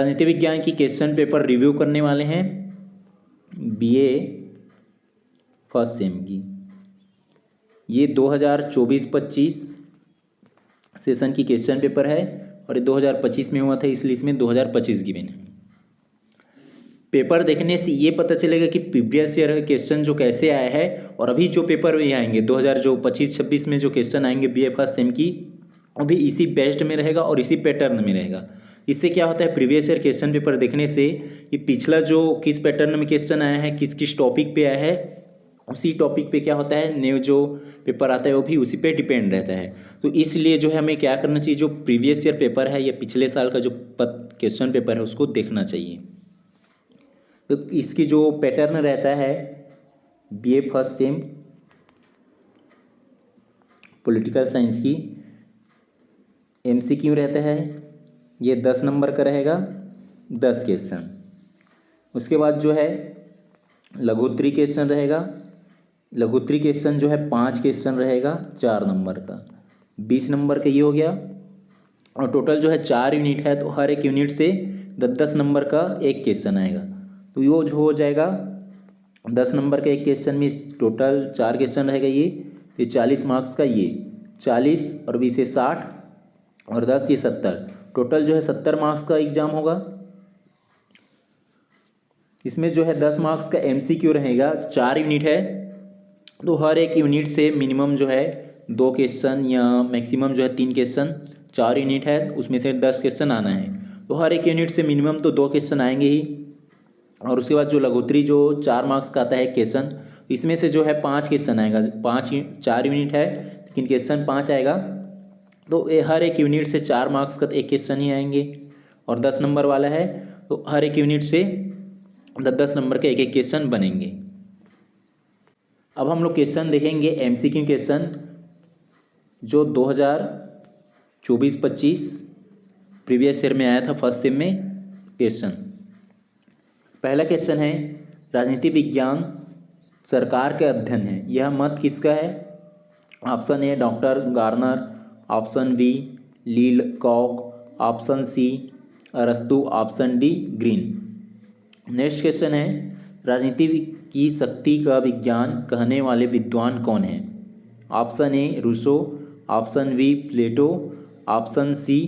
राजनीति विज्ञान की क्वेश्चन पेपर रिव्यू करने वाले हैं बीए फर्स्ट सेम की। ये 2024-25 सेशन की क्वेश्चन पेपर है और ये 2025 में हुआ था, इसलिए इसमें 2025 गिवन है। पेपर देखने से ये पता चलेगा कि प्रीवियस ईयर का क्वेश्चन जो कैसे आया है और अभी जो पेपर में आएंगे 2025-26 में जो क्वेश्चन आएंगे बीए फर्स्ट सेम की, अभी इसी बेस्ड में रहेगा और इसी पैटर्न में रहेगा। इससे क्या होता है, प्रीवियस ईयर क्वेश्चन पेपर देखने से कि पिछला जो किस पैटर्न में क्वेश्चन आया है, किस किस टॉपिक पे आया है, उसी टॉपिक पे क्या होता है न्यू जो पेपर आता है वो भी उसी पे डिपेंड रहता है। तो इसलिए जो है हमें क्या करना चाहिए, जो प्रीवियस ईयर पेपर है या पिछले साल का जो क्वेश्चन पेपर है उसको देखना चाहिए। तो इसकी जो पैटर्न रहता है BA first sem political science की, एमसीक्यू रहता है, ये 10 नंबर का रहेगा, 10 क्वेश्चन। उसके बाद जो है लघुत्तरी क्वेश्चन रहेगा, लघुत्तरी क्वेश्चन जो है 5 क्वेश्चन रहेगा 4 नंबर का, 20 नंबर का ये हो गया। और टोटल जो है 4 यूनिट है, तो हर एक यूनिट से 10-10 नंबर का एक क्वेश्चन आएगा, तो ये जो हो जाएगा 10 नंबर के एक क्वेश्चन में टोटल 4 क्वेश्चन रहेगा। ये 40 मार्क्स का, ये 40 और 20 ये 60 और 10 ये 70, टोटल जो है 70 मार्क्स का एग्जाम होगा। इसमें जो है 10 मार्क्स का एमसीक्यू रहेगा, 4 यूनिट है, तो हर एक यूनिट से मिनिमम जो है 2 क्वेश्चन या मैक्सिमम जो है 3 क्वेश्चन, 4 यूनिट है उसमें से 10 क्वेश्चन आना है, तो हर एक यूनिट से मिनिमम तो 2 क्वेश्चन आएंगे ही। और उसके बाद जो लघुत्तरी जो 4 मार्क्स का आता है क्वेश्चन, इसमें से जो है 5 क्वेश्चन आएगा, 4 यूनिट है लेकिन क्वेश्चन 5 आएगा, तो ये हर एक यूनिट से 4 मार्क्स का एक क्वेश्चन ही आएंगे। और 10 नंबर वाला है तो हर एक यूनिट से 10-10 नंबर के एक क्वेश्चन बनेंगे। अब हम लोग क्वेश्चन देखेंगे एमसीक्यू क्वेश्चन जो 2024-25 प्रीवियस ईयर में आया था फर्स्ट सेम में क्वेश्चन। पहला क्वेश्चन है राजनीति विज्ञान सरकार के अध्ययन है, यह मत किसका है? Option A doctor Garner, option B Leacock, option C अरस्तु, option D Green. Next question है राजनीति की शक्ति का विज्ञान कहने वाले विद्वान कौन है? Option A Rousseau, option B Plato, option C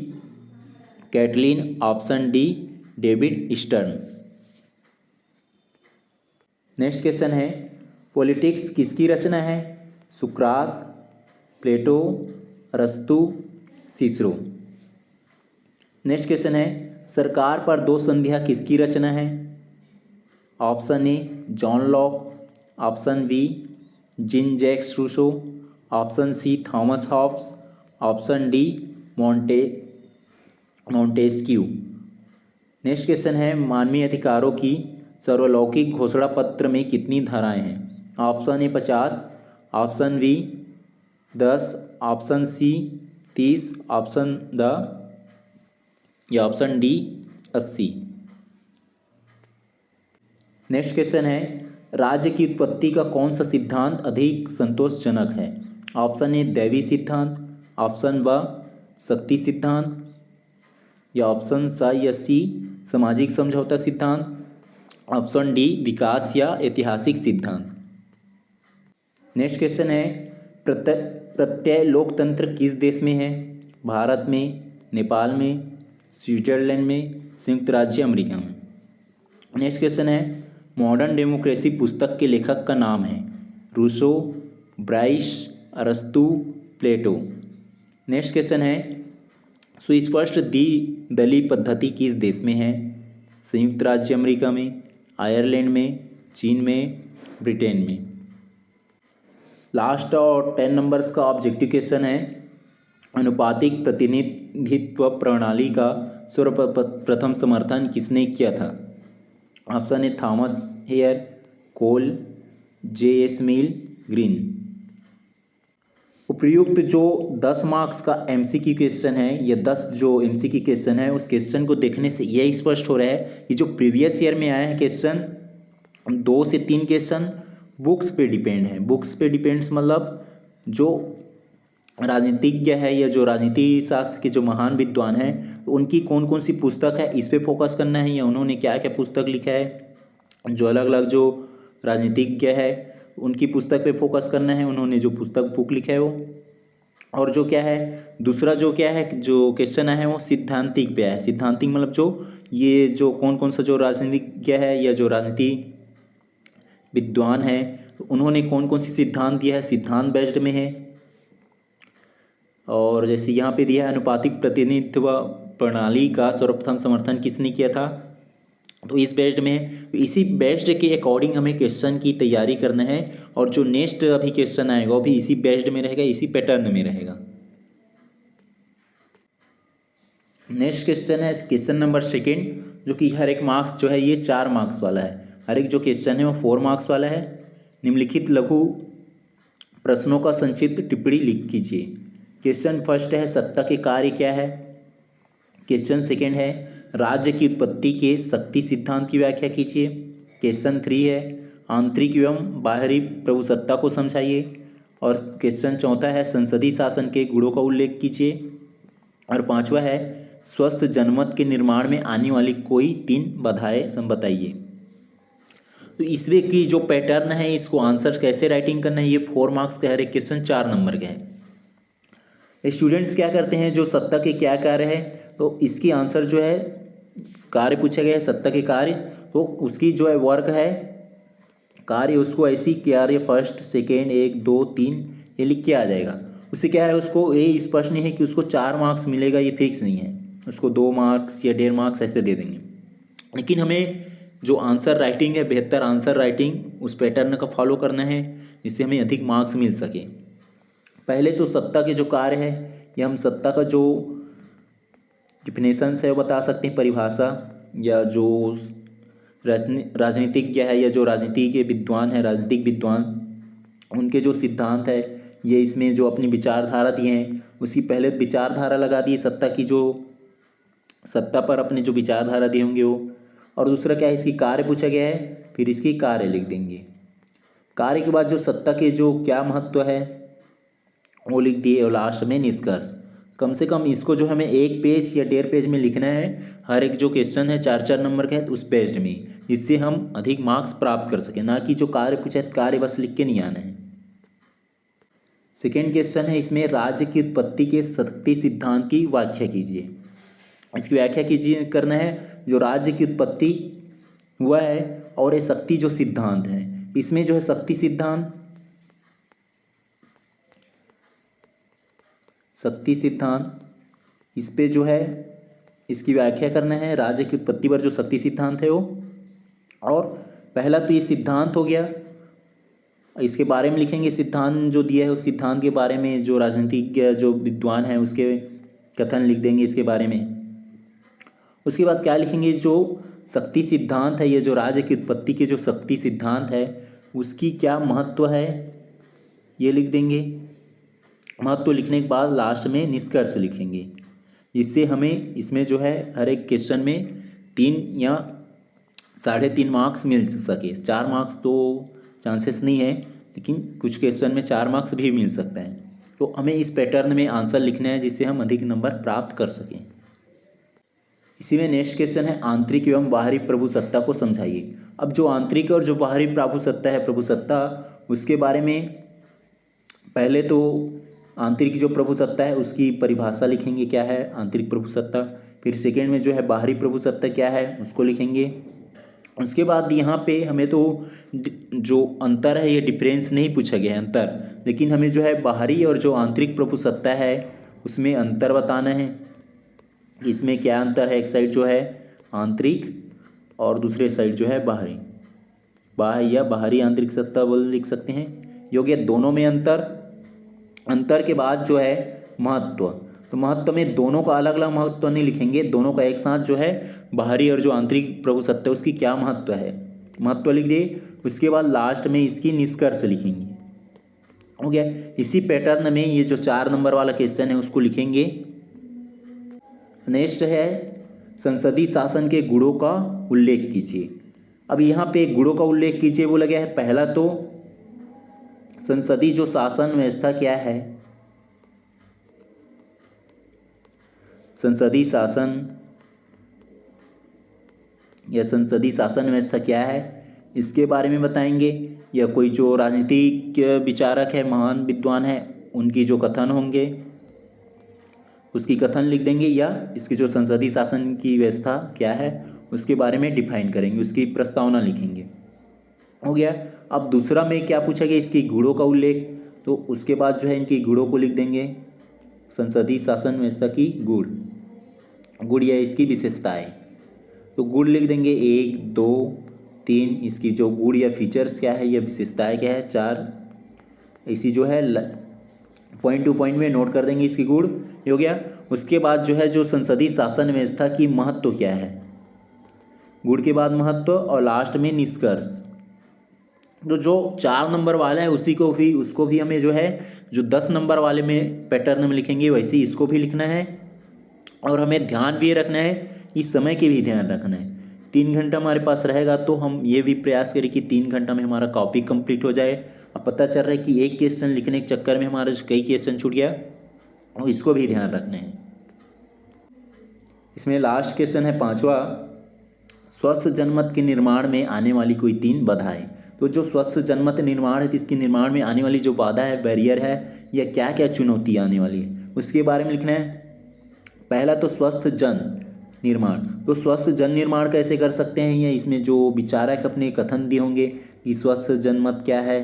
Catlin, option D David Stern. Next question है पॉलिटिक्स किसकी रचना है? सुकरात, प्लेटो, अरस्तु, सिसरो। नेक्स्ट क्वेश्चन है सरकार पर 2 संधियाँ किसकी रचना है? Option A John Locke, option B Jean Jacques Rousseau, option C Thomas Hobbes, option D Montesquieu. Next question है मानवीय अधिकारों की सर्वलौकिक घोषणा पत्र में कितनी धाराएं हैं? Option A 50, option B 10, option C 30, option D 80। Next question है राज्य की उत्पत्ति का कौन सा सिद्धांत अधिक संतोषजनक है? ऑप्शन ए दैवी सिद्धांत, ऑप्शन ब शक्ति सिद्धांत, या ऑप्शन सा या सी सामाजिक समझौता सिद्धांत, ऑप्शन डी विकास या ऐतिहासिक सिद्धांत। नेक्स्ट क्वेश्चन है प्रत्यय लोकतंत्र किस देश में है? भारत में, नेपाल में, स्विट्जरलैंड में, संयुक्त राज्य अमेरिका में। नेक्स्ट क्वेश्चन है मॉडर्न डेमोक्रेसी पुस्तक के लेखक का नाम है? रूसो, ब्राइस, अरस्तु, प्लेटो। नेक्स्ट क्वेश्चन है सुस्पष्ट द्विदलीय पद्धति किस देश में है? संयुक्त राज्य अमेरिका में, आयरलैंड में, चीन में, ब्रिटेन में। लास्ट और 10 नंबर्स का ऑब्जेक्टिव क्वेश्चन है अनुपातिक प्रतिनिधित्व प्रणाली का सर्वप्रथम समर्थन किसने किया था? Option A Thomas Hare, Cole, J S. Mill, Green. उपयुक्त जो 10 मार्क्स का एमसीक्यू क्वेश्चन है, ये 10 जो एमसीक्यू क्वेश्चन है उस क्वेश्चन को देखने से यही स्पष्ट हो रहा है कि जो प्रीवियस ईयर में आया है क्वेश्चन 2 से 3 क्वेश्चन बुक्स पे डिपेंड है। बुक्स पे डिपेंड्स मतलब जो राजनीतिज्ञ है या जो राजनीति शास्त्र के जो महान विद्वान हैं तो उनकी कौन कौन सी पुस्तक है इस पे फोकस करना है, या उन्होंने क्या क्या पुस्तक लिखा है, जो अलग अलग जो राजनीतिज्ञ है उनकी पुस्तक पे फोकस करना है, उन्होंने जो पुस्तक बुक लिखा है वो। और जो क्या है दूसरा जो क्या है जो क्वेश्चन है वो सिद्धांतिक पे है। सिद्धांतिक मतलब जो ये जो कौन कौन सा जो राजनीतिज्ञ है या जो राजनीति विद्वान है उन्होंने कौन कौन सी सिद्धांत दिया है, सिद्धांत बेस्ड में है। और जैसे यहाँ पे दिया है अनुपातिक प्रतिनिधित्व प्रणाली का सर्वप्रथम समर्थन किसने किया था, तो इस बेस्ड में है। तो इसी बेस्ड के अकॉर्डिंग हमें क्वेश्चन की तैयारी करना है, और जो नेक्स्ट अभी क्वेश्चन आएगा वो भी इसी बेस्ड में रहेगा, इसी पैटर्न में रहेगा। नेक्स्ट क्वेश्चन है क्वेश्चन नंबर 2, जो कि हर एक मार्क्स जो है ये 4 मार्क्स वाला है। हर एक जो क्वेश्चन है वो 4 मार्क्स वाला है। निम्नलिखित लघु प्रश्नों का संक्षिप्त टिप्पणी लिख कीजिए। क्वेश्चन फर्स्ट है सत्ता के कार्य क्या है। क्वेश्चन सेकेंड है राज्य की उत्पत्ति के शक्ति सिद्धांत की व्याख्या कीजिए। क्वेश्चन 3 है आंतरिक एवं बाहरी प्रभुसत्ता को समझाइए। और क्वेश्चन चौथा है संसदीय शासन के गुणों का उल्लेख कीजिए। और पांचवा है स्वस्थ जनमत के निर्माण में आने वाली कोई 3 बाधाएं बताइए। तो इसमें की जो पैटर्न है इसको आंसर कैसे राइटिंग करना है, ये 4 मार्क्स का हर एक क्वेश्चन 4 नंबर के हैं। स्टूडेंट्स क्या करते हैं जो सत्ता के क्या कार्य है, तो इसकी आंसर जो है कार्य पूछा गया है सत्ता के कार्य, तो उसकी जो है वर्क है कार्य उसको ऐसी कार्य फर्स्ट सेकेंड 1 2 3 ये लिख के आ जाएगा। उससे क्या है उसको ये स्पष्ट नहीं है कि उसको 4 मार्क्स मिलेगा, ये फिक्स नहीं है, उसको 2 मार्क्स या 1.5 मार्क्स ऐसे दे देंगे। लेकिन हमें जो आंसर राइटिंग है बेहतर आंसर राइटिंग उस पैटर्न का फॉलो करना है जिससे हमें अधिक मार्क्स मिल सके। पहले तो सत्ता के जो कार्य है कि हम सत्ता का जो डिफिनेशंस है वो बता सकते हैं, परिभाषा, या जो राजनीतिज्ञ है या जो राजनीति के विद्वान है राजनीतिक विद्वान उनके जो सिद्धांत है ये इसमें जो अपनी विचारधारा दिए हैं उसकी पहले विचारधारा लगा दी सत्ता की, जो सत्ता पर अपने जो विचारधारा दिए होंगे वो। और दूसरा क्या है इसकी कार्य पूछा गया है, फिर इसकी कार्य लिख देंगे। कार्य के बाद जो सत्ता के जो क्या महत्व है वो लिख दिए, और लास्ट में निष्कर्ष। कम से कम इसको जो हमें 1 पेज या 1.5 पेज में लिखना है, हर एक जो क्वेश्चन है 4-4 नंबर का है उस पेज में, जिससे हम अधिक मार्क्स प्राप्त कर सकें, ना कि जो कार्य पूछा है कार्य बस लिख के नहीं आना है। सेकेंड क्वेश्चन है इसमें राज्य की उत्पत्ति के शक्ति सिद्धांत की व्याख्या कीजिए। इसकी व्याख्या कीजिए करना है जो राज्य की उत्पत्ति हुआ है और ये शक्ति जो सिद्धांत है, इसमें जो है शक्ति सिद्धांत इस पे जो है इसकी व्याख्या करना है राज्य की उत्पत्ति पर जो शक्ति सिद्धांत है वो। और पहला तो ये सिद्धांत हो गया, इसके बारे में लिखेंगे, सिद्धांत जो दिया है उस सिद्धांत के बारे में जो राजनीतिज्ञ जो विद्वान है उसके कथन लिख देंगे इसके बारे में। उसके बाद क्या लिखेंगे जो शक्ति सिद्धांत है, ये जो राज्य की उत्पत्ति के जो शक्ति सिद्धांत है उसकी क्या महत्व है ये लिख देंगे। महत्व लिखने के बाद लास्ट में निष्कर्ष लिखेंगे, जिससे हमें इसमें जो है हर एक क्वेश्चन में 3 या 3.5 मार्क्स मिल सके। 4 मार्क्स तो चांसेस नहीं है, लेकिन कुछ क्वेश्चन में 4 मार्क्स भी मिल सकता है। तो हमें इस पैटर्न में आंसर लिखना है जिससे हम अधिक नंबर प्राप्त कर सकें। इसी में नेक्स्ट क्वेश्चन है आंतरिक एवं बाहरी प्रभुसत्ता को समझाइए। अब जो आंतरिक और जो बाहरी प्रभुसत्ता है प्रभुसत्ता उसके बारे में पहले तो आंतरिक जो प्रभुसत्ता है उसकी परिभाषा लिखेंगे क्या है आंतरिक प्रभुसत्ता, फिर सेकेंड में जो है बाहरी प्रभुसत्ता क्या है उसको लिखेंगे। उसके बाद यहाँ पे हमें तो जो अंतर है ये डिफरेंस नहीं पूछा गया है अंतर, लेकिन हमें जो है बाहरी और जो आंतरिक प्रभुसत्ता है उसमें अंतर बताना है। इसमें क्या अंतर है, एक साइड जो है आंतरिक और दूसरे साइड जो है बाहरी, बाह्य या बाहरी आंतरिक सत्ता बोल लिख सकते हैं। योग्य दोनों में अंतर के बाद जो है महत्व, तो महत्व में दोनों का अलग अलग महत्व नहीं लिखेंगे, दोनों का एक साथ जो है बाहरी और जो आंतरिक प्रभुसत्ता उसकी क्या महत्व है महत्व लिख दिए। उसके बाद लास्ट में इसकी निष्कर्ष लिखेंगे। हो गया। इसी पैटर्न में ये जो 4 नंबर वाला क्वेश्चन है उसको लिखेंगे। नेक्स्ट है संसदीय शासन के गुणों का उल्लेख कीजिए। अब यहाँ पे गुणों का उल्लेख कीजिए बोला गया है। पहला तो संसदीय जो शासन व्यवस्था क्या है, संसदीय शासन या संसदीय शासन व्यवस्था क्या है इसके बारे में बताएंगे, या कोई जो राजनीतिक विचारक है, महान विद्वान है, उनकी जो कथन होंगे उसकी कथन लिख देंगे, या इसकी जो संसदीय शासन की व्यवस्था क्या है उसके बारे में डिफाइन करेंगे, उसकी प्रस्तावना लिखेंगे। हो गया। अब दूसरा में क्या पूछा गया, इसकी गुणों का उल्लेख, तो उसके बाद जो है इनकी गुणों को लिख देंगे, संसदीय शासन व्यवस्था की गुण या इसकी विशेषताएं, तो गुण लिख देंगे 1 2 3, इसकी जो गुण या फीचर्स क्या है या विशेषताएं क्या है 4, इसी जो है पॉइंट टू पॉइंट में नोट कर देंगे इसकी गुण। हो गया। उसके बाद जो है जो संसदीय शासन व्यवस्था की महत्व क्या है, गुण के बाद महत्व, और लास्ट में निष्कर्ष। तो जो 4 नंबर वाला है उसको भी हमें जो है जो 10 नंबर वाले में पैटर्न में लिखेंगे वैसे ही इसको भी लिखना है, और हमें ध्यान भी रखना है, इस समय के भी ध्यान रखना है। 3 घंटा हमारे पास रहेगा तो हम ये भी प्रयास करें कि 3 घंटा में हमारा कॉपी कंप्लीट हो जाए। अब पता चल रहा है कि एक क्वेश्चन लिखने के चक्कर में हमारा कई क्वेश्चन छूट गया, और इसको भी ध्यान रखना है। इसमें लास्ट क्वेश्चन है 5वां, स्वस्थ जनमत के निर्माण में आने वाली कोई 3 बाधाएं। तो जो स्वस्थ जनमत निर्माण है, तो इसके निर्माण में आने वाली जो बाधा है, बैरियर है, या क्या क्या चुनौती आने वाली है उसके बारे में लिखना है। पहला तो स्वस्थ जन निर्माण, तो स्वस्थ जन निर्माण कैसे कर सकते हैं, या इसमें जो विचारक अपने कथन दिए होंगे कि स्वस्थ जनमत क्या है,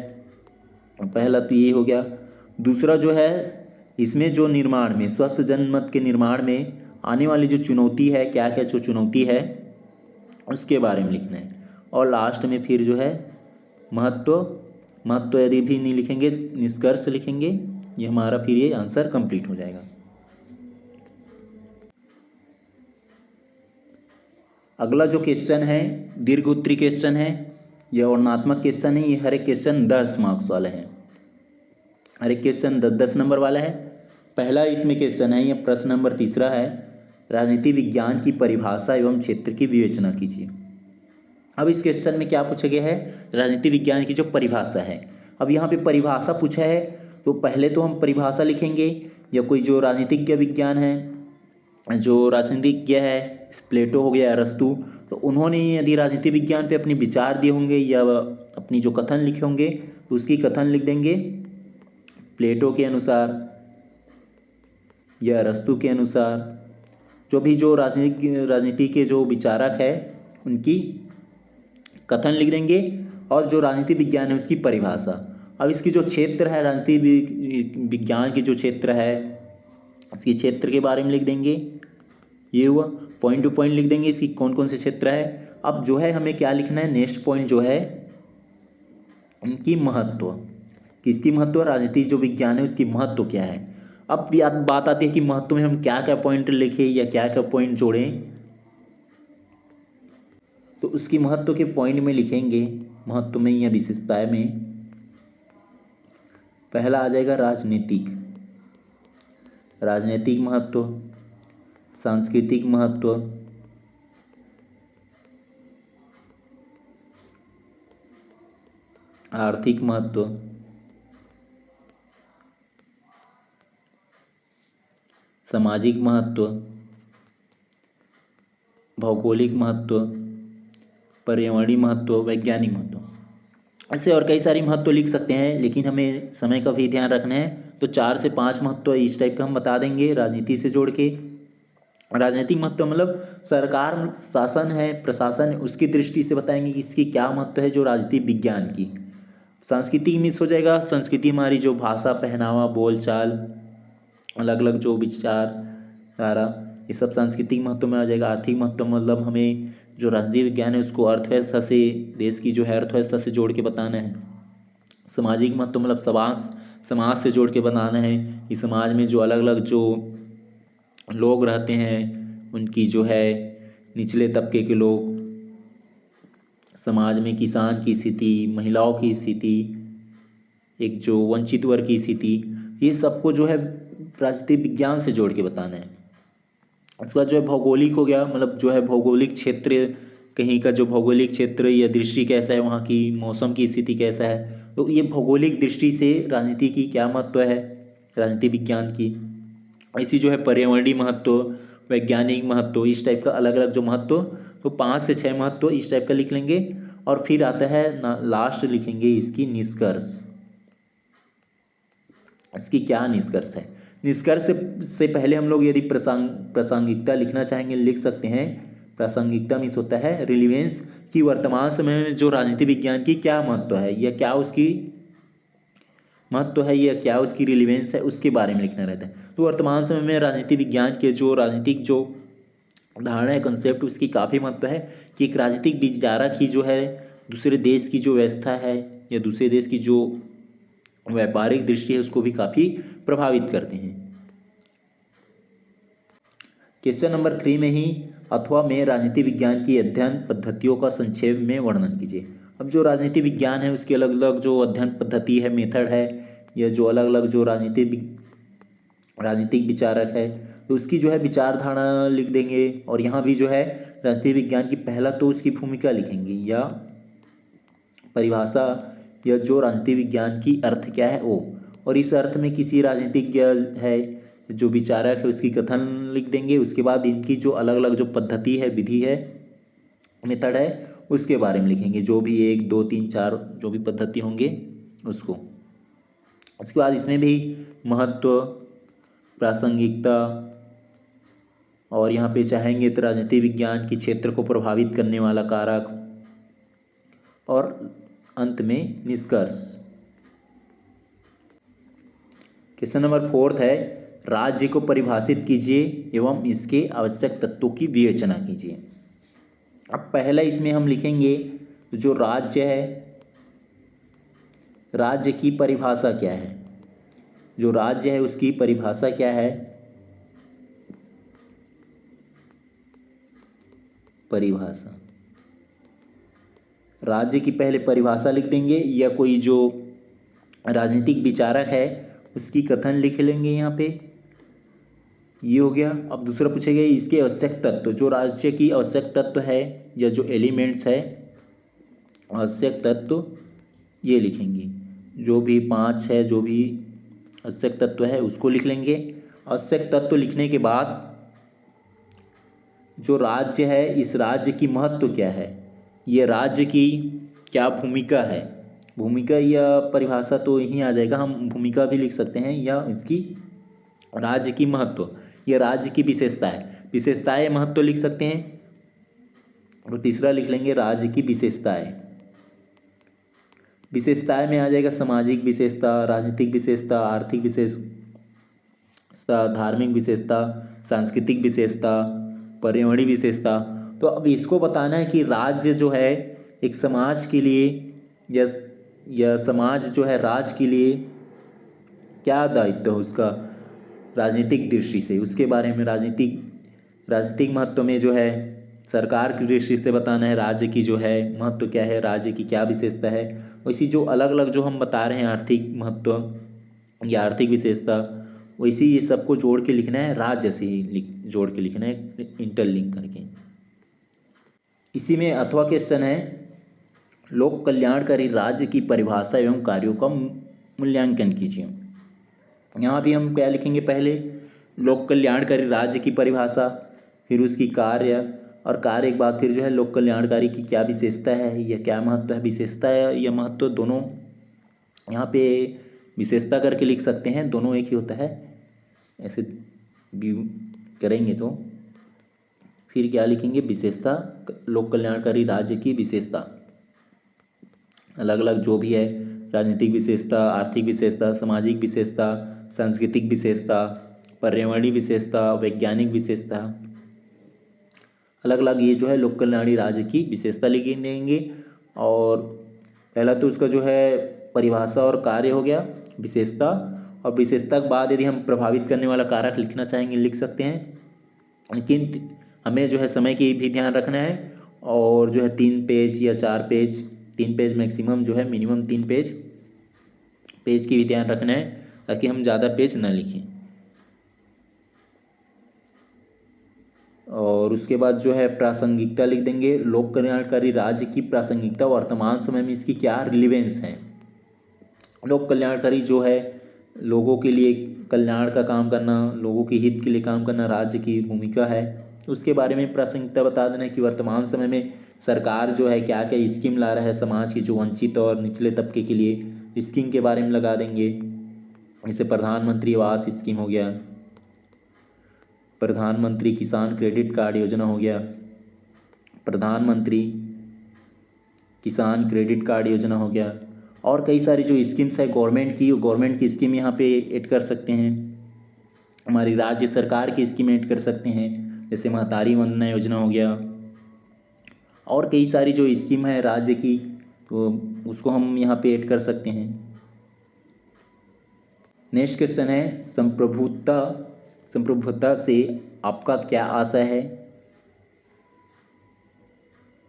पहला तो ये हो गया। दूसरा जो है इसमें जो निर्माण में, स्वस्थ जनमत के निर्माण में आने वाली जो चुनौती है, क्या क्या जो चुनौती है उसके बारे में लिखना है। और लास्ट में फिर जो है महत्व यदि भी नहीं लिखेंगे, निष्कर्ष लिखेंगे, ये हमारा फिर ये आंसर कंप्लीट हो जाएगा। अगला जो क्वेश्चन है दीर्घ उत्तरी क्वेश्चन है, यह वर्णनात्मक क्वेश्चन है। ये हर एक क्वेश्चन 10 मार्क्स वाला है, हर एक क्वेश्चन 10 नंबर वाला है। पहला इसमें क्वेश्चन है, यह प्रश्न नंबर 3 है, राजनीति विज्ञान की परिभाषा एवं क्षेत्र की विवेचना कीजिए। अब इस क्वेश्चन में क्या पूछा गया है, राजनीति विज्ञान की जो परिभाषा है। अब यहाँ पे परिभाषा पूछा है, तो पहले तो हम परिभाषा लिखेंगे, या कोई जो राजनीतिज्ञ विज्ञान है, जो राजनीतिज्ञ है, प्लेटो हो गया, अरस्तु, तो उन्होंने यदि राजनीति विज्ञान पे अपने विचार दिए होंगे या अपनी जो कथन लिखे होंगे तो उसकी कथन लिख देंगे प्लेटो के अनुसार या अरस्तु के अनुसार। जो भी जो राजनीति के जो विचारक है उनकी कथन लिख देंगे, और जो राजनीति विज्ञान है उसकी परिभाषा। अब इसकी जो क्षेत्र है, राजनीति विज्ञान की जो क्षेत्र है, इसकी क्षेत्र के बारे में लिख देंगे, ये हुआ। पॉइंट टू पॉइंट लिख देंगे इसकी कौन कौन से क्षेत्र है। अब जो है हमें क्या लिखना है, नेक्स्ट पॉइंट जो है इनकी महत्व, किसकी महत्व, राजनीति जो विज्ञान है उसकी महत्व क्या है। अब बात आती है कि महत्व में हम क्या क्या पॉइंट लिखें या क्या क्या पॉइंट जोड़ें, तो उसकी महत्व के पॉइंट में लिखेंगे, महत्व में या विशेषताएं में। पहला आ जाएगा राजनीतिक महत्व, सांस्कृतिक महत्व, आर्थिक महत्व, सामाजिक महत्व, भौगोलिक महत्व, पर्यावरणीय महत्व, वैज्ञानिक महत्व। ऐसे और कई सारी महत्व लिख सकते हैं, लेकिन हमें समय का भी ध्यान रखना है, तो 4 से 5 महत्व इस टाइप का हम बता देंगे राजनीति से जोड़ के। राजनीतिक महत्व मतलब सरकार, शासन है, प्रशासन है, उसकी दृष्टि से बताएंगे कि इसकी क्या महत्व है जो राजनीति विज्ञान की। संस्कृति मिस हो जाएगा, संस्कृति हमारी जो भाषा, पहनावा, बोलचाल, अलग अलग जो विचार धारा, ये सब सांस्कृतिक महत्व में आ जाएगा। आर्थिक महत्व मतलब हमें जो राजनीति विज्ञान है उसको अर्थव्यवस्था से, देश की जो है अर्थव्यवस्था से जोड़ के बताना है। सामाजिक महत्व मतलब समाज से जोड़ के बनाना है कि समाज में जो अलग अलग जो लोग रहते हैं, उनकी जो है निचले तबके के लोग, समाज में किसान की स्थिति, महिलाओं की स्थिति, एक जो वंचित वर्ग की स्थिति, ये सबको जो है राजनीति विज्ञान से जोड़ के बताना है। उसके बाद जो है भौगोलिक हो गया, मतलब जो है भौगोलिक क्षेत्र, कहीं का जो भौगोलिक क्षेत्र या दृष्टि कैसा है, वहाँ की मौसम की स्थिति कैसा है, तो ये भौगोलिक दृष्टि से राजनीति की क्या महत्व है, राजनीति विज्ञान की। ऐसी जो है पर्यावरणीय महत्व, वैज्ञानिक महत्व, इस टाइप का अलग अलग जो महत्व, तो 5 से 6 महत्व इस टाइप का लिख लेंगे। और फिर आता है लास्ट लिखेंगे इसकी निष्कर्ष। इसकी क्या निष्कर्ष है? निष्कर्ष से पहले हम लोग यदि प्रासंगिकता लिखना चाहेंगे लिख सकते हैं। प्रासंगिकता मीन्स होता है रिलीवेंस, कि वर्तमान समय में जो राजनीति विज्ञान की क्या महत्व है या क्या उसकी महत्व है या क्या उसकी रिलीवेंस है, उसके बारे में लिखना रहता है। तो वर्तमान समय में राजनीति विज्ञान के जो राजनीतिक जो धारणा है, कंसेप्ट, उसकी काफ़ी महत्व है कि एक राजनीतिक विचारक ही जो है दूसरे देश की जो व्यवस्था है या दूसरे देश की जो व्यापारिक दृष्टि है उसको भी काफ़ी प्रभावित करते हैं। क्वेश्चन नंबर 3 में ही अथवा में राजनीति विज्ञान की अध्ययन पद्धतियों का संक्षेप में वर्णन कीजिए। अब जो राजनीति विज्ञान है उसकी अलग अलग जो अध्ययन पद्धति है, मेथड है, या जो अलग अलग जो राजनीतिक विचारक है तो उसकी जो है विचारधारा लिख देंगे। और यहाँ भी जो है राजनीति विज्ञान की पहला तो उसकी भूमिका लिखेंगे या परिभाषा, या जो राजनीति विज्ञान की अर्थ क्या है वो, और इस अर्थ में किसी राजनीतिज्ञ है जो विचारक है उसकी कथन लिख देंगे। उसके बाद इनकी जो अलग अलग जो पद्धति है, विधि है, मेथड है, उसके बारे में लिखेंगे, जो भी 1 2 3 4 जो भी पद्धति होंगे उसको। उसके बाद इसमें भी महत्व, प्रासंगिकता, और यहाँ पे चाहेंगे तो राजनीति विज्ञान के क्षेत्र को प्रभावित करने वाला कारक, और अंत में निष्कर्ष। क्वेश्चन नंबर 4 है राज्य को परिभाषित कीजिए एवं इसके आवश्यक तत्वों की विवेचना कीजिए। अब पहला इसमें हम लिखेंगे जो राज्य है, राज्य की परिभाषा क्या है। जो राज्य है उसकी परिभाषा क्या है? परिभाषा, राज्य की पहले परिभाषा लिख देंगे, या कोई जो राजनीतिक विचारक है उसकी कथन लिख लेंगे यहाँ पे। ये हो गया। अब दूसरा पूछेगा इसके आवश्यक तत्व, जो राज्य की आवश्यक तत्व है या जो एलिमेंट्स है, आवश्यक तत्व ये लिखेंगे। जो भी 5 है, जो भी आवश्यक तत्व है उसको लिख लेंगे। आवश्यक तत्व लिखने के बाद जो राज्य है, इस राज्य की महत्व क्या है, ये राज्य की क्या भूमिका है। भूमिका या परिभाषा तो यहीं आ जाएगा, हम भूमिका भी लिख सकते हैं, या इसकी राज्य की महत्व, यह राज्य की विशेषता है, विशेषताएं महत्व लिख सकते हैं। और तीसरा लिख लेंगे राज्य की विशेषताएं। विशेषताएं में आ जाएगा सामाजिक विशेषता, राजनीतिक विशेषता, आर्थिक विशेषता, धार्मिक विशेषता, सांस्कृतिक विशेषता, पर्यावरणीय विशेषता। तो अब इसको बताना है कि राज्य जो है एक समाज के लिए या समाज जो है राज्य के लिए क्या दायित्व है उसका राजनीतिक दृष्टि से, उसके बारे में राजनीतिक महत्व में जो है सरकार की दृष्टि से बताना है राज्य की जो है महत्व क्या है, राज्य की क्या विशेषता है। वैसी जो अलग अलग जो हम बता रहे हैं आर्थिक महत्व या आर्थिक विशेषता, वैसे ये सबको जोड़ के लिखना है, राज्य से ही जोड़ के लिखना है, इंटरलिंक करके। इसी में अथवा क्वेश्चन है लोक कल्याणकारी राज्य की परिभाषा एवं कार्यों का मूल्यांकन कीजिए। यहाँ भी हम क्या लिखेंगे, पहले लोक कल्याणकारी राज्य की परिभाषा, फिर उसकी कार्य, और कार्य के बाद फिर जो है लोक कल्याणकारी की क्या विशेषता है या क्या महत्व है। विशेषता या महत्व दोनों यहाँ पे विशेषता करके लिख सकते हैं, दोनों एक ही होता है, ऐसे भी करेंगे तो फिर क्या लिखेंगे, विशेषता, लोक कल्याणकारी राज्य की विशेषता, अलग अलग जो भी है, राजनीतिक विशेषता, आर्थिक विशेषता, सामाजिक विशेषता, सांस्कृतिक विशेषता, पर्यावरणीय विशेषता, वैज्ञानिक विशेषता, अलग अलग ये जो है लोक कल्याणकारी राज्य की विशेषता लिख देंगे। और पहला तो उसका जो है परिभाषा और कार्य हो गया, विशेषता, और विशेषता के बाद यदि हम प्रभावित करने वाला कारक लिखना चाहेंगे लिख सकते हैं, लेकिन हमें जो है समय की भी ध्यान रखना है। और जो है 3 पेज या 4 पेज, 3 पेज मैक्सिमम जो है, मिनिमम 3 पेज की भी ध्यान रखना है ताकि हम ज़्यादा पेज ना लिखें। और उसके बाद जो है प्रासंगिकता लिख देंगे, लोक कल्याणकारी राज्य की प्रासंगिकता, वर्तमान समय में इसकी क्या रिलीवेंस है। लोक कल्याणकारी जो है लोगों के लिए कल्याण का काम करना, लोगों के हित के लिए काम करना राज्य की भूमिका है। उसके बारे में प्रासंगिकता बता देना कि वर्तमान समय में सरकार जो है क्या क्या स्कीम ला रहा है समाज के जो वंचित और निचले तबके के लिए, स्कीम के बारे में लगा देंगे। जैसे प्रधानमंत्री आवास स्कीम हो गया, प्रधानमंत्री किसान क्रेडिट कार्ड योजना हो गया, प्रधानमंत्री किसान क्रेडिट कार्ड योजना हो गया, और कई सारी जो स्कीम्स है गवर्नमेंट की स्कीम यहाँ पे ऐड कर सकते हैं। हमारी राज्य सरकार की स्कीम ऐड कर सकते हैं, जैसे महतारी वंदना योजना हो गया, और कई सारी जो स्कीम है राज्य की, तो उसको हम यहाँ पे ऐड कर सकते हैं। नेक्स्ट क्वेश्चन है संप्रभुता से आपका क्या आशय है,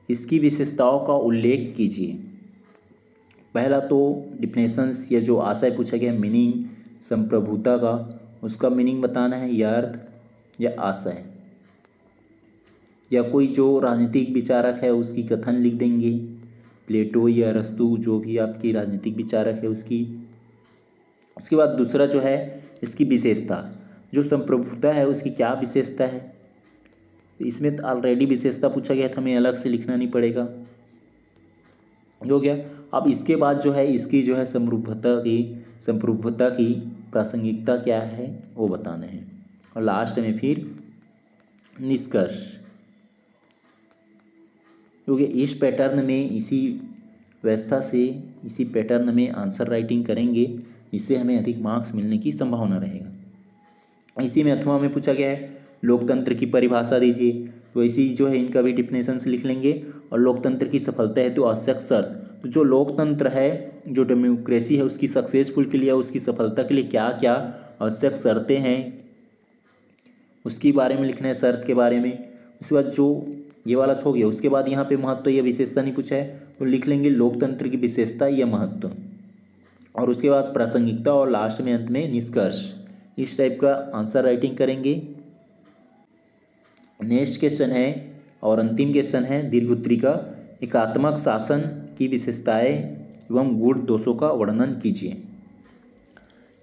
इसकी विशेषताओं का उल्लेख कीजिए। पहला तो डिफिनेशंस या जो आशय पूछा गया मीनिंग संप्रभुता का, उसका मीनिंग बताना है, या अर्थ या आशय, या कोई जो राजनीतिक विचारक है उसकी कथन लिख देंगे, प्लेटो या अरस्तु जो भी आपकी राजनीतिक विचारक है उसकी। उसके बाद दूसरा जो है इसकी विशेषता, जो संप्रभुता है उसकी क्या विशेषता है, इसमें ऑलरेडी विशेषता पूछा गया था, हमें अलग से लिखना नहीं पड़ेगा, हो गया। अब इसके बाद जो है इसकी जो है संप्रभुता की प्रासंगिकता क्या है वो बताना है, और लास्ट में फिर निष्कर्ष, क्योंकि इस पैटर्न में इसी व्यवस्था से इसी पैटर्न में आंसर राइटिंग करेंगे, इससे हमें अधिक मार्क्स मिलने की संभावना रहेगा। इसी में अथवा में पूछा गया है लोकतंत्र की परिभाषा दीजिए, तो इसी जो है इनका भी डिफिनेशंस लिख लेंगे, और लोकतंत्र की सफलता है तो आवश्यक शर्त, तो जो लोकतंत्र है जो डेमोक्रेसी है उसकी सक्सेसफुल के लिए, उसकी सफलता के लिए क्या क्या आवश्यक शर्तें हैं उसके बारे में लिखना है, शर्त के बारे में। उसके बाद जो ये वाला हो गया, उसके बाद यहाँ पे महत्व या विशेषता नहीं पूछा है तो लिख लेंगे लोकतंत्र की विशेषता या महत्व, और उसके बाद प्रासंगिकता, और लास्ट में अंत में निष्कर्ष। इस टाइप का आंसर राइटिंग करेंगे। नेक्स्ट क्वेश्चन है और अंतिम क्वेश्चन है दीर्घोत्तरी का, एकात्मक शासन की विशेषताएं एवं गुण दोषों का वर्णन कीजिए।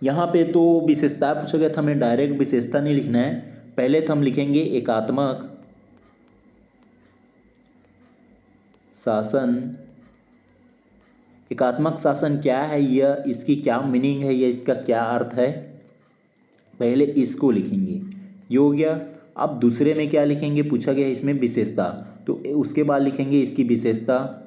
यहाँ पे तो विशेषता पूछा गया था, हमें डायरेक्ट विशेषता नहीं लिखना है, पहले तो हम लिखेंगे एकात्मक शासन। एकात्मक शासन क्या है, यह इसकी क्या मीनिंग है, या इसका क्या अर्थ है, पहले इसको लिखेंगे, ये हो गया। अब दूसरे में क्या लिखेंगे, पूछा गया इसमें विशेषता, तो उसके बाद लिखेंगे इसकी विशेषता,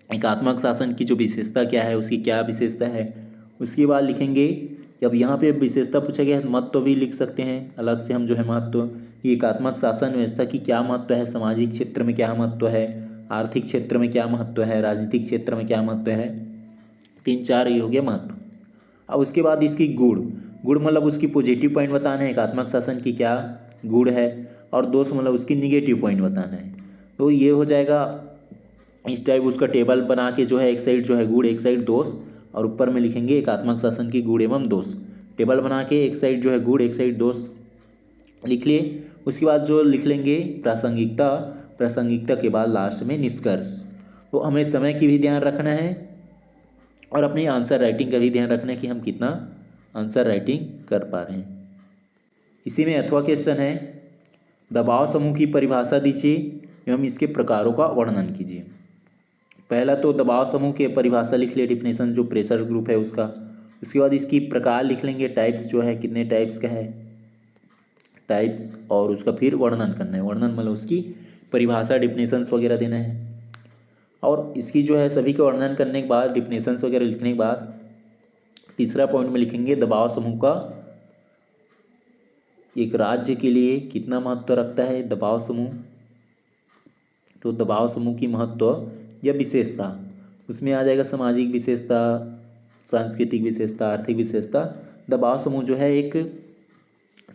एकात्मक शासन की जो विशेषता क्या है उसकी क्या विशेषता है। उसके बाद लिखेंगे, जब यहाँ पे विशेषता पूछा गया है महत्व भी लिख सकते हैं अलग से हम जो है महत्व, कि एकात्मक शासन व्यवस्था की क्या महत्व है, सामाजिक क्षेत्र में क्या महत्व है, आर्थिक क्षेत्र में क्या महत्व है, राजनीतिक क्षेत्र में क्या महत्व है, 3-4 ये हो गया महत्व। अब उसके बाद इसकी गुण मतलब उसकी पॉजिटिव पॉइंट बताना है, एकात्मक शासन की क्या गुण है, और दोष मतलब उसकी निगेटिव पॉइंट बताना है। तो ये हो जाएगा इस टाइप उसका टेबल बना के, जो है एक साइड जो है गुण एक साइड दोष, और ऊपर में लिखेंगे एकात्मक शासन की गुण एवं दोष, टेबल बना के एक साइड जो है गुण एक साइड दोष लिख लिए। उसके बाद जो लिख लेंगे प्रासंगिकता के बाद लास्ट में निष्कर्ष। तो हमें समय की भी ध्यान रखना है और अपनी आंसर राइटिंग का भी ध्यान रखना है कि हम कितना आंसर राइटिंग कर पा रहे हैं। इसी में अथवा क्वेश्चन है, दबाव समूह की परिभाषा दीजिए एवं इसके प्रकारों का वर्णन कीजिए। पहला तो दबाव समूह की परिभाषा लिख लिए, डिफिनेशन जो प्रेशर ग्रुप है उसका। उसके बाद इसकी प्रकार लिख लेंगे, टाइप्स जो है कितने टाइप्स का है टाइप्स, और उसका फिर वर्णन करना है, वर्णन मतलब उसकी परिभाषा डिफिनेशंस वगैरह देना है। और इसकी जो है सभी का वर्णन करने के बाद डिफिनेशंस वगैरह लिखने के बाद तीसरा पॉइंट में लिखेंगे दबाव समूह का एक राज्य के लिए कितना महत्व रखता है दबाव समूह। तो दबाव समूह की महत्व या विशेषता, उसमें आ जाएगा सामाजिक विशेषता, सांस्कृतिक विशेषता, आर्थिक विशेषता। दबाव समूह जो है एक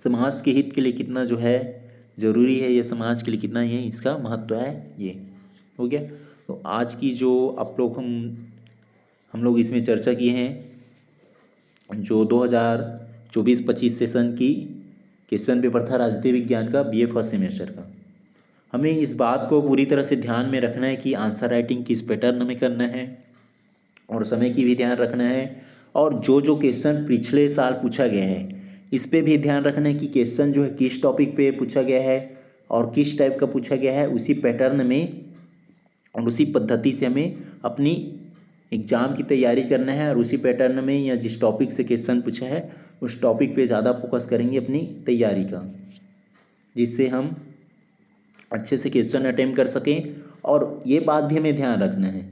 समाज के हित के लिए कितना जो है ज़रूरी है, या समाज के लिए कितना ये इसका महत्व है, ये हो गया। तो आज की जो आप लोग हम लोग इसमें चर्चा किए हैं, जो 2024-25 सेशन की क्वेश्चन पेपर था राजनीति विज्ञान का बीए फर्स्ट सेमेस्टर का, हमें इस बात को पूरी तरह से ध्यान में रखना है कि आंसर राइटिंग किस पैटर्न में करना है, और समय की भी ध्यान रखना है। और जो जो क्वेश्चन पिछले साल पूछा गया है इस पे भी ध्यान रखना है कि क्वेश्चन जो है किस टॉपिक पे पूछा गया है और किस टाइप का पूछा गया है, उसी पैटर्न में और उसी पद्धति से हमें अपनी एग्ज़ाम की तैयारी करना है और उसी पैटर्न में या जिस टॉपिक से क्वेश्चन पूछा है उस टॉपिक पे ज़्यादा फोकस करेंगे अपनी तैयारी का, जिससे हम अच्छे से क्वेश्चन अटेम्प्ट कर सकें। और ये बात भी हमें ध्यान रखना है,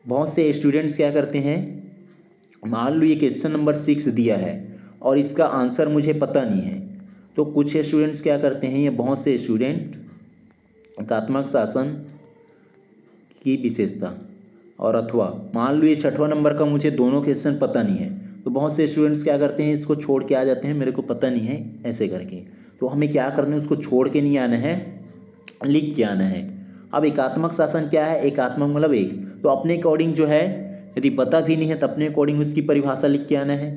बहुत से स्टूडेंट्स क्या करते हैं, मान लो ये क्वेश्चन नंबर 6 दिया है और इसका आंसर मुझे पता नहीं है, तो कुछ स्टूडेंट्स क्या करते हैं, ये बहुत से स्टूडेंट एकात्मक शासन की विशेषता और अथवा मान लो ये 6वां नंबर का मुझे दोनों क्वेश्चन पता नहीं है, तो बहुत से स्टूडेंट्स क्या करते हैं, इसको छोड़ के आ जाते हैं, मेरे को पता नहीं है ऐसे करके। तो हमें क्या करना है, उसको छोड़ के नहीं आना है, लिख के आना है। अब एकात्मक शासन क्या है, एकात्मक मतलब एक, तो अपने अकॉर्डिंग जो है, यदि पता भी नहीं है तो अपने अकॉर्डिंग उसकी परिभाषा लिख के आना है।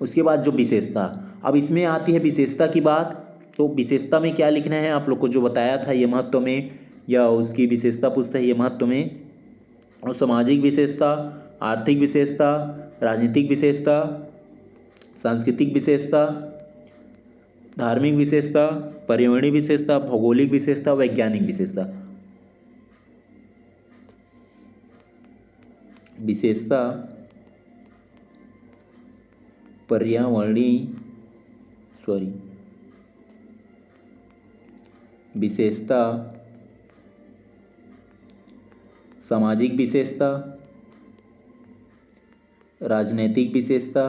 उसके बाद जो विशेषता, अब इसमें आती है विशेषता की बात, तो विशेषता में क्या लिखना है, आप लोग को जो बताया था ये महत्व में, या उसकी विशेषता पूछता है ये महत्व में, और सामाजिक विशेषता, आर्थिक विशेषता, राजनीतिक विशेषता, सांस्कृतिक विशेषता, धार्मिक विशेषता, पर्यावरणीय विशेषता, भौगोलिक विशेषता, वैज्ञानिक विशेषता। विशेषता, पर्यावरणीय विशेषता, सामाजिक विशेषता, राजनैतिक विशेषता,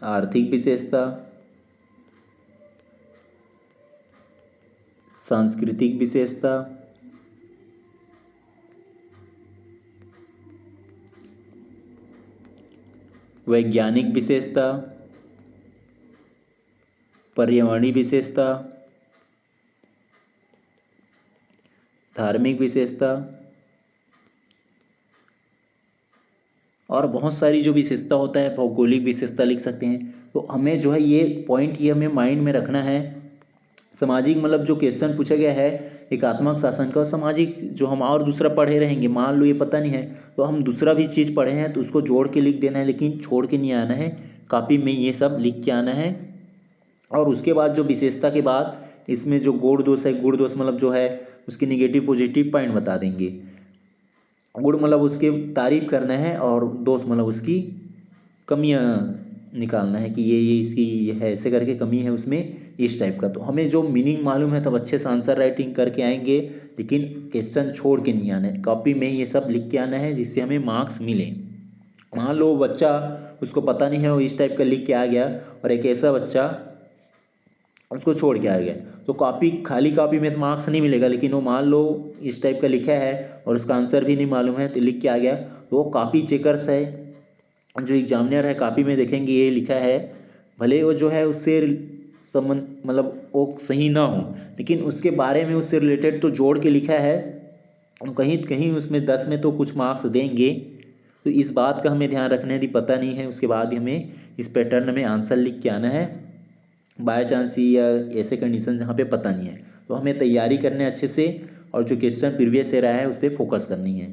आर्थिक विशेषता, सांस्कृतिक विशेषता, वैज्ञानिक विशेषता, पर्यावरणीय विशेषता, धार्मिक विशेषता और बहुत सारी जो विशेषता होता है, भौगोलिक विशेषता लिख सकते हैं। तो हमें जो है ये पॉइंट ये हमें माइंड में रखना है। सामाजिक मतलब जो क्वेश्चन पूछा गया है एकात्मक शासन का, सामाजिक जो हम और दूसरा पढ़े रहेंगे, मान लो ये पता नहीं है तो हम दूसरा भी चीज़ पढ़े हैं तो उसको जोड़ के लिख देना है, लेकिन छोड़ के नहीं आना है, कॉपी में ये सब लिख के आना है। और उसके बाद जो विशेषता के बाद इसमें जो गुण दोष है, गुण दोष मतलब जो है उसकी निगेटिव पॉजिटिव पॉइंट बता देंगे। गुण मतलब उसके तारीफ करना है और दोष मतलब उसकी कमियां निकालना है कि ये इसकी ये है, ऐसे करके कमी है उसमें, इस टाइप का। तो हमें जो मीनिंग मालूम है तब अच्छे से आंसर राइटिंग करके आएंगे, लेकिन क्वेश्चन छोड़ के नहीं आना है, कॉपी में ये सब लिख के आना है जिससे हमें मार्क्स मिले। मान लो बच्चा उसको पता नहीं है, वो इस टाइप का लिख के आ गया, और एक ऐसा बच्चा उसको छोड़ के आ गया, तो कॉपी खाली कॉपी में तो मार्क्स नहीं मिलेगा, लेकिन वो मान लो इस टाइप का लिखा है और उसका आंसर भी नहीं मालूम है तो लिख के आ गया, तो वो कॉपी चेकर्स है, जो एग्जामिनर है कॉपी में देखेंगे ये लिखा है, भले वो जो है उससे संबंध मतलब वो सही ना हो, लेकिन उसके बारे में उससे रिलेटेड तो जोड़ के लिखा है, कहीं कहीं उसमें 10 में तो कुछ मार्क्स देंगे। तो इस बात का हमें ध्यान रखना है, यदि पता नहीं है उसके बाद हमें इस पैटर्न में आंसर लिख के आना है। बाय चांस या ऐसे कंडीशन जहाँ पे पता नहीं है तो हमें तैयारी करना है अच्छे से, और जो क्वेश्चन प्रीवियस से रहा है उस पर फोकस करनी है।